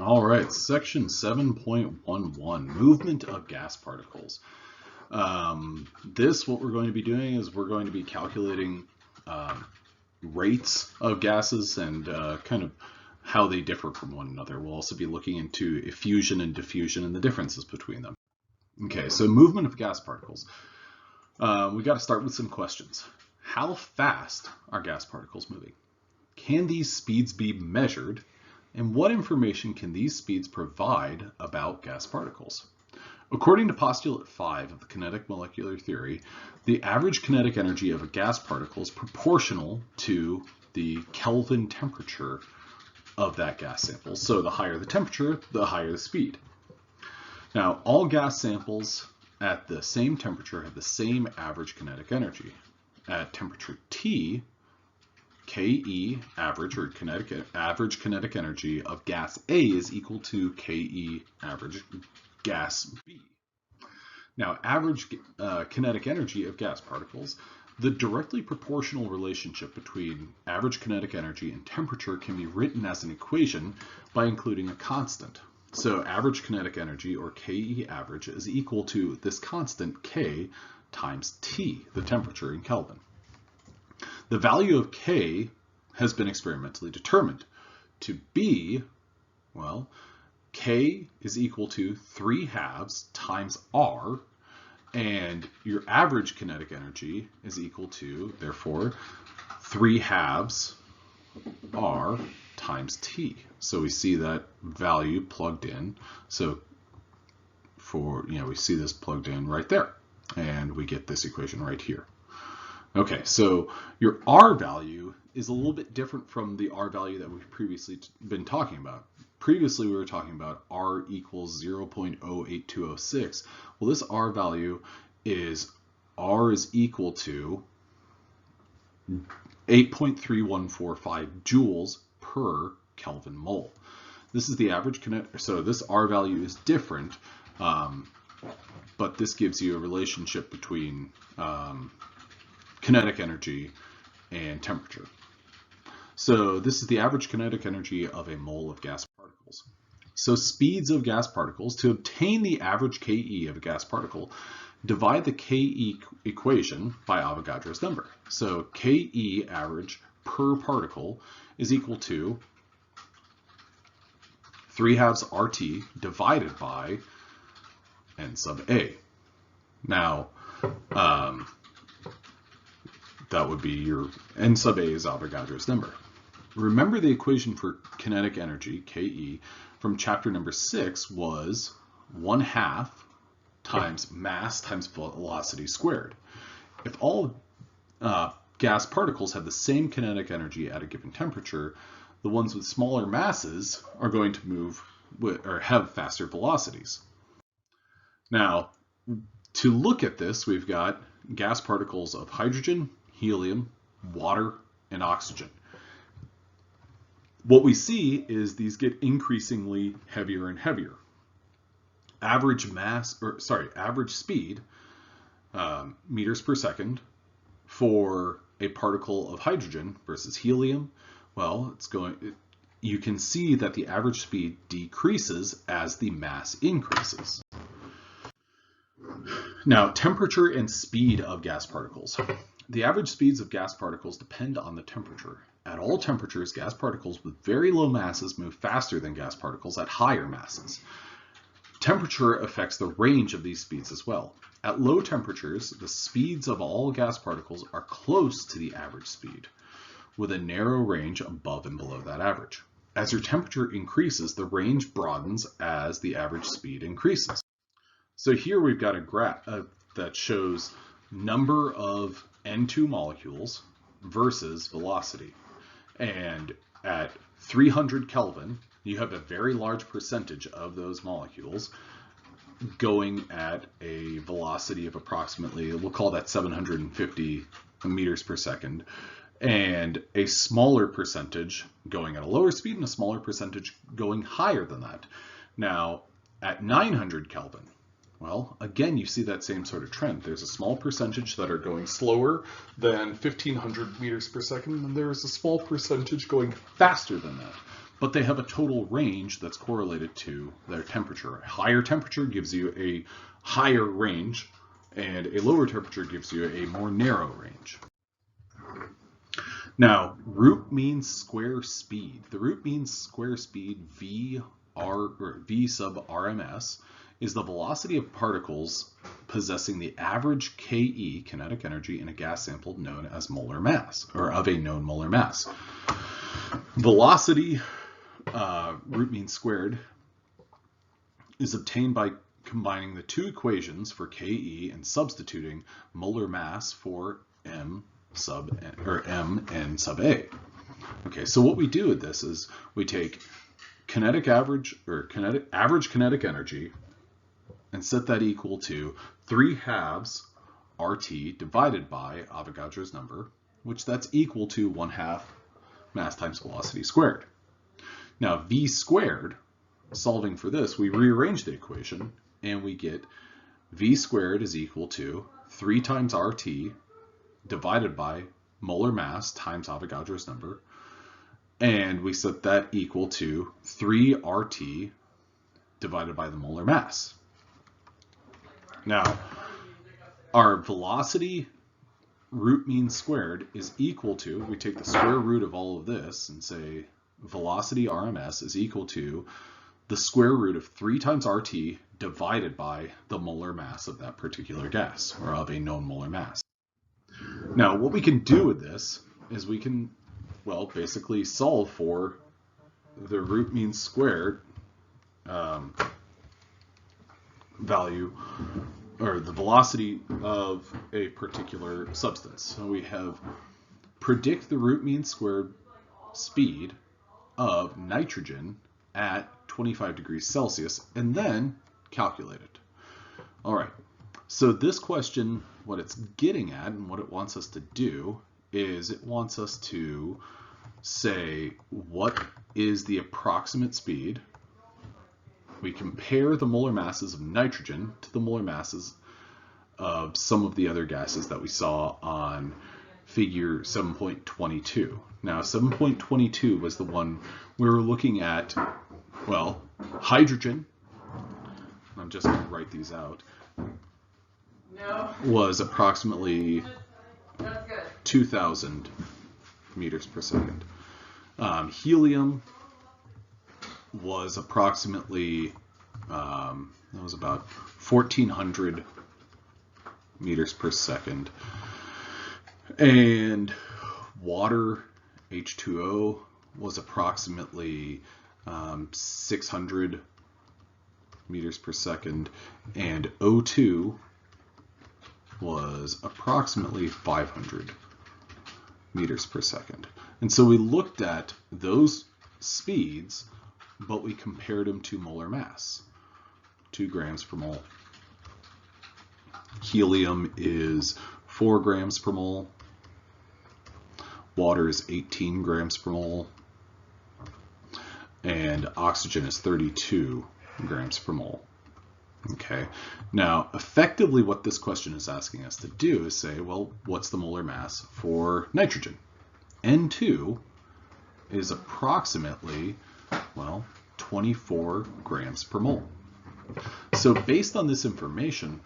All right, section 7.11, movement of gas particles. What we're going to be doing is we're going to be calculating rates of gases and kind of how they differ from one another. We'll also be looking into effusion and diffusion and the differences between them. Okay, so movement of gas particles. We got to start with some questions. How fast are gas particles moving? Can these speeds be measured? And what information can these speeds provide about gas particles? According to postulate 5 of the kinetic molecular theory, the average kinetic energy of a gas particle is proportional to the Kelvin temperature of that gas sample. So the higher the temperature, the higher the speed. Now, all gas samples at the same temperature have the same average kinetic energy. At temperature T, Ke average or average kinetic energy of gas A is equal to Ke average gas B. Now, average kinetic energy of gas particles, the directly proportional relationship between average kinetic energy and temperature can be written as an equation by including a constant. So average kinetic energy, or Ke average, is equal to this constant K times T, the temperature in Kelvin. The value of K has been experimentally determined to be, well, K is equal to 3/2 times R, and your average kinetic energy is equal to, therefore, 3/2 R times T. So we see that value plugged in. So we see this plugged in right there, and we get this equation right here. Okay, so your R value is a little bit different from the R value that we've previously been talking about. Previously, we were talking about R equals 0.08206. Well, this R value is R is equal to 8.3145 joules per Kelvin mole. This is the average kinetic, so this R value is different, but this gives you a relationship between kinetic energy and temperature. So this is the average kinetic energy of a mole of gas particles. So speeds of gas particles, to obtain the average Ke of a gas particle, divide the Ke equation by Avogadro's number. So Ke average per particle is equal to 3/2 RT divided by N sub A. Now, that would be your N sub A is Avogadro's number. Remember the equation for kinetic energy, Ke, from chapter number 6 was 1/2 times mass times velocity squared. If all gas particles have the same kinetic energy at a given temperature, the ones with smaller masses are going to move or have faster velocities. Now, to look at this, we've got gas particles of hydrogen, helium, water, and oxygen. What we see is these get increasingly heavier and heavier. Average speed, meters per second, for a particle of hydrogen versus helium, well, you can see that the average speed decreases as the mass increases. Now, temperature and speed of gas particles. The average speeds of gas particles depend on the temperature. At all temperatures, gas particles with very low masses move faster than gas particles at higher masses. Temperature affects the range of these speeds as well. At low temperatures, the speeds of all gas particles are close to the average speed, with a narrow range above and below that average. As your temperature increases, the range broadens as the average speed increases. So here we've got a graph that shows number of N2 molecules versus velocity. And at 300 Kelvin, you have a very large percentage of those molecules going at a velocity of approximately, we'll call that 750 meters per second, and a smaller percentage going at a lower speed and a smaller percentage going higher than that. Now, at 900 Kelvin, well, again, you see that same sort of trend. There's a small percentage that are going slower than 1500 meters per second, and there's a small percentage going faster than that. but they have a total range that's correlated to their temperature. A higher temperature gives you a higher range, and a lower temperature gives you a more narrow range. Now, root mean square speed. The root mean square speed, V sub RMS, is the velocity of particles possessing the average KE, kinetic energy, in a gas sample known as molar mass, or of a known molar mass. Velocity, root mean squared, is obtained by combining the two equations for KE and substituting molar mass for M N sub A. Okay, so what we do with this is we take average kinetic energy and set that equal to 3/2 RT divided by Avogadro's number, which that's equal to 1/2 mass times velocity squared. Now V squared, solving for this, we rearrange the equation and we get V squared is equal to 3 times RT divided by molar mass times Avogadro's number, and we set that equal to 3 RT divided by the molar mass. Now, our velocity root mean squared is equal to, we take the square root of all of this and say velocity RMS is equal to the square root of 3 times RT divided by the molar mass of that particular gas, or of a known molar mass. Now, what we can do with this is we can, well, basically solve for the root mean squared value, or the velocity of a particular substance. So we have predict the root mean squared speed of nitrogen at 25 degrees Celsius, and then calculate it. All right, so this question, what it's getting at and what it wants us to do is it wants us to say what is the approximate speed. We compare the molar masses of nitrogen to the molar masses of some of the other gases that we saw on figure 7.22. Now 7.22 was the one we were looking at, well, hydrogen, I'm just going to write these out, was approximately 2,000 meters per second. Helium was approximately, that was about 1,400 meters per second. And water, H2O, was approximately 600 meters per second, and O2 was approximately 500 meters per second. And so we looked at those speeds, but we compared them to molar mass, 2 grams per mole. Helium is 4 grams per mole. Water is 18 grams per mole. And oxygen is 32 grams per mole. Okay, now effectively what this question is asking us to do is say, well, what's the molar mass for nitrogen? N2 is approximately, well, 24 grams per mole. So based on this information,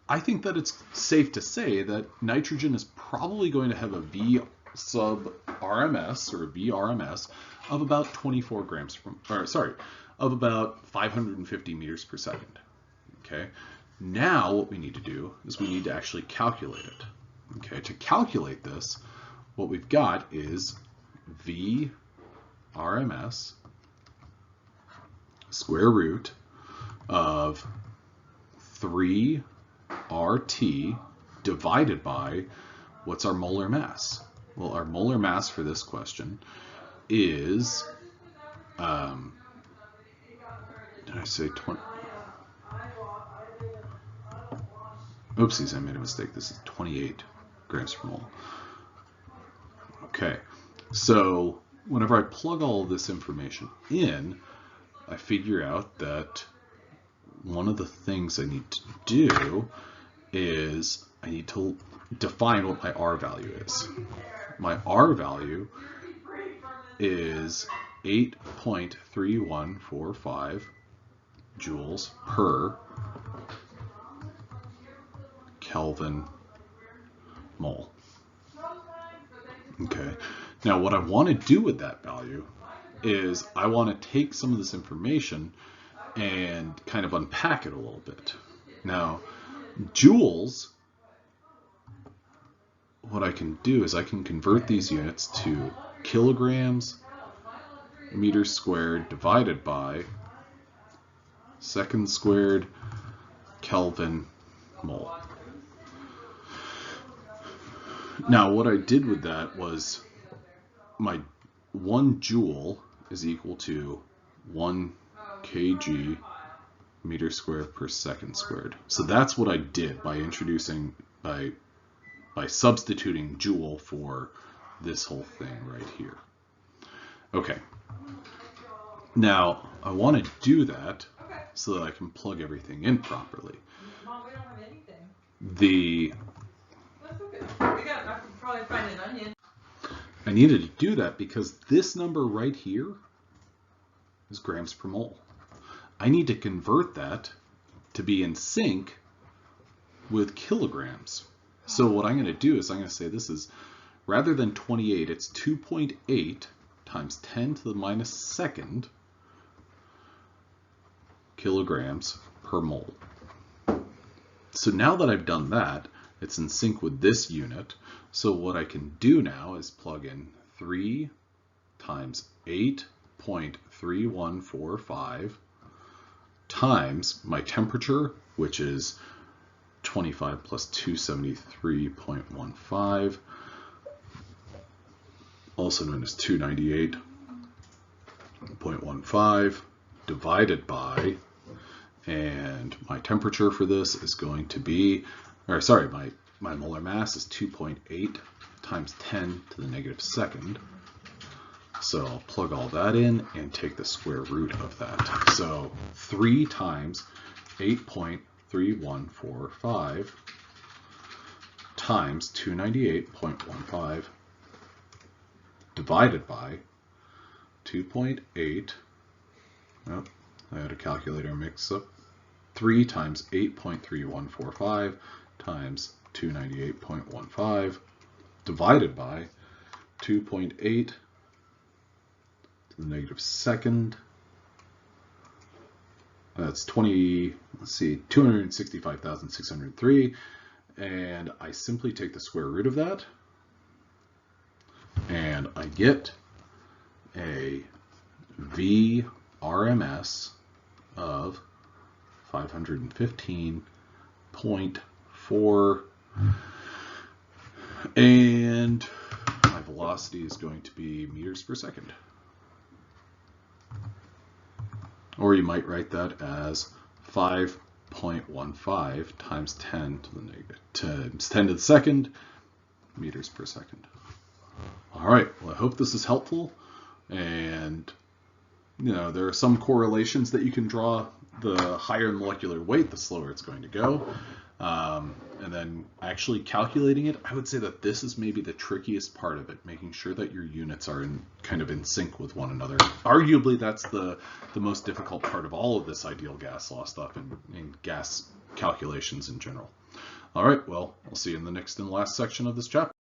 I think that it's safe to say that nitrogen is probably going to have a V sub RMS, or a VRMS, of about 24 grams per, or sorry, of about 550 meters per second. Okay, now what we need to do is we need to actually calculate it. Okay, to calculate this, what we've got is V RMS square root of 3 RT divided by, what's our molar mass? Well, our molar mass for this question is, did I say 20? Oopsies, I made a mistake. This is 28 grams per mole. Okay, so whenever I plug all of this information in, I figure out that one of the things I need to do is I need to define what my R value is. My R value is 8.3145 joules per Kelvin mole. Okay, now what I want to do with that value is I want to take some of this information and kind of unpack it a little bit. Now, joules, what I can do is I can convert these units to kilograms meters squared divided by seconds squared Kelvin mole. Now, what I did with that was my 1 joule is equal to 1 kg meter squared per second squared. So that's what I did by introducing, by substituting joule for this whole thing right here. Okay. Now, I want to do that so that I can plug everything in properly. Mom, we don't have anything. That's okay. I can probably find an onion. I needed to do that because this number right here is grams per mole. I need to convert that to be in sync with kilograms. So what I'm going to do is I'm going to say this is, rather than 28, it's 2.8 times 10 to the minus second kilograms per mole. So now that I've done that, it's in sync with this unit. So what I can do now is plug in 3 times 8.3145 times my temperature, which is 25 plus 273.15, also known as 298.15, divided by, and my temperature for this is going to be, or sorry, my molar mass is 2.8 times 10 to the negative second. So I'll plug all that in and take the square root of that. So 3 times 8.3145 times 298.15 divided by 2.8, oh, I had a calculator mix up, 3 times 8.3145 times 298.15 divided by 2.8 to the negative second. That's 265,603, and I simply take the square root of that, and I get a VRMS of 515.4, and my velocity is going to be meters per second. Or you might write that as 5.15 times 10 to the negative times 10 to the second meters per second. All right, well, I hope this is helpful. And you know, there are some correlations that you can draw. The higher the molecular weight, the slower it's going to go. And then actually calculating it, I would say that this is maybe the trickiest part of it, making sure that your units are kind of in sync with one another. Arguably, that's the most difficult part of all of this ideal gas law stuff and gas calculations in general. All right, well, I'll see you in the next and last section of this chapter.